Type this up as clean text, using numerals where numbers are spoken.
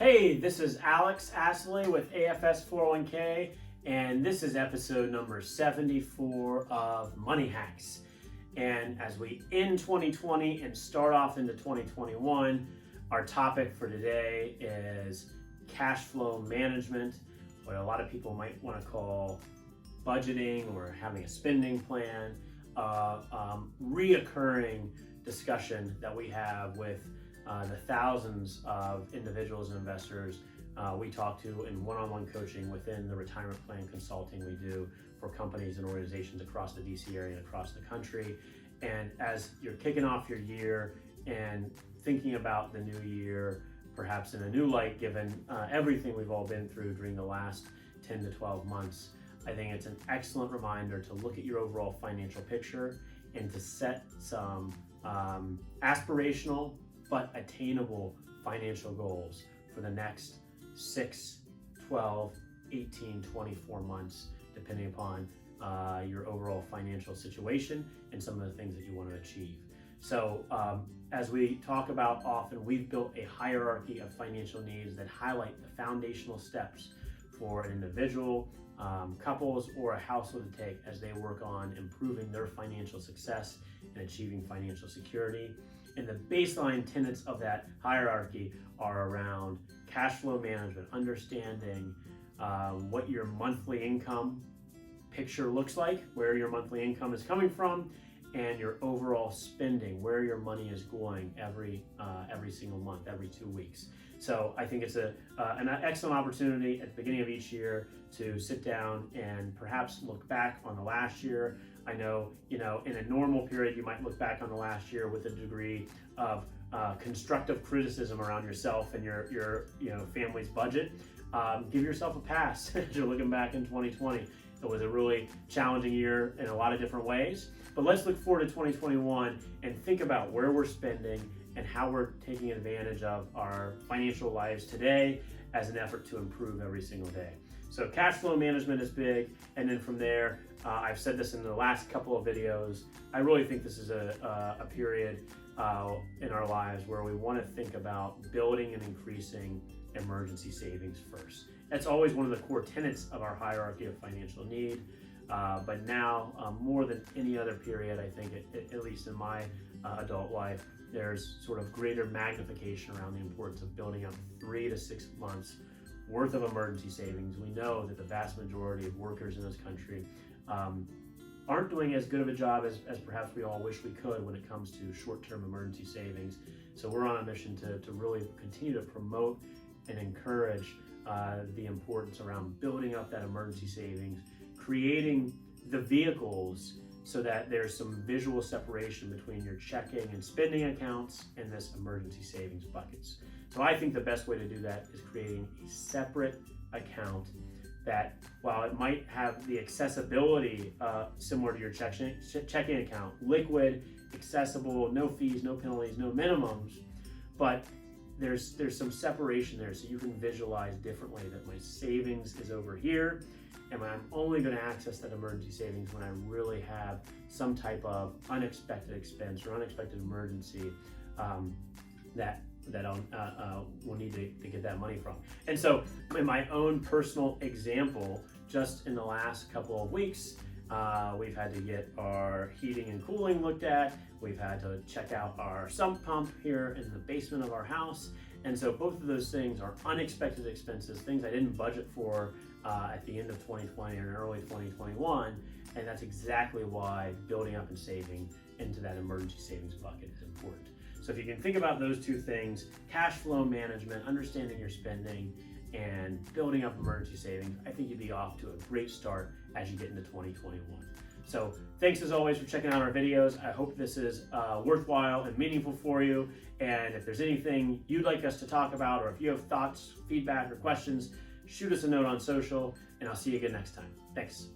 Hey, this is Alex Astley with AFS 401k, and this is episode number 74 of Money Hacks. And as we end 2020 and start off into 2021, our topic for today is cash flow management, what a lot of people might want to call budgeting or having a spending plan, reoccurring discussion that we have with the thousands of individuals and investors we talk to in one-on-one coaching within the retirement plan consulting we do for companies and organizations across the DC area and across the country. And as you're kicking off your year and thinking about the new year, perhaps in a new light, given everything we've all been through during the last 10 to 12 months, I think it's an excellent reminder to look at your overall financial picture and to set some aspirational but attainable financial goals for the next 6, 12, 18, 24 months, depending upon your overall financial situation and some of the things that you want to achieve. So as we talk about often, we've built a hierarchy of financial needs that highlight the foundational steps for an individual, couples, or a household to take as they work on improving their financial success and achieving financial security. And the baseline tenets of that hierarchy are around cash flow management, understanding what your monthly income picture looks like, where your monthly income is coming from, and your overall spending, where your money is going every single month, every 2 weeks. So I think it's an excellent opportunity at the beginning of each year to sit down and perhaps look back on the last year. I know, in a normal period, you might look back on the last year with a degree of constructive criticism around yourself and your family's budget. Give yourself a pass as you're looking back in 2020. It was a really challenging year in a lot of different ways. But let's look forward to 2021 and think about where we're spending and how we're taking advantage of our financial lives today as an effort to improve every single day. So cash flow management is big, and then from there, I've said this in the last couple of videos, I really think this is a period in our lives where we want to think about building and increasing emergency savings first. That's always one of the core tenets of our hierarchy of financial need, but now more than any other period, I think, at least in my adult life, there's sort of greater magnification around the importance of building up 3 to 6 months worth of emergency savings. We know that the vast majority of workers in this country aren't doing as good of a job as perhaps we all wish we could when it comes to short-term emergency savings. So we're on a mission to really continue to promote and encourage the importance around building up that emergency savings, creating the vehicles so that there's some visual separation between your checking and spending accounts and this emergency savings buckets. So I think the best way to do that is creating a separate account that, while it might have the accessibility similar to your checking account, liquid, accessible, no fees, no penalties, no minimums, but there's some separation there so you can visualize differently that my savings is over here and I'm only going to access that emergency savings when I really have some type of unexpected expense or unexpected emergency that we'll need to get that money from. And so in my own personal example, just in the last couple of weeks, we've had to get our heating and cooling looked at. We've had to check out our sump pump here in the basement of our house. And so both of those things are unexpected expenses, things I didn't budget for at the end of 2020 or early 2021. And that's exactly why building up and saving into that emergency savings bucket is important. So if you can think about those two things, cash flow management, understanding your spending, and building up emergency savings, I think you'd be off to a great start as you get into 2021. So thanks as always for checking out our videos. I hope this is worthwhile and meaningful for you. And if there's anything you'd like us to talk about, or if you have thoughts, feedback, or questions, shoot us a note on social, and I'll see you again next time. Thanks.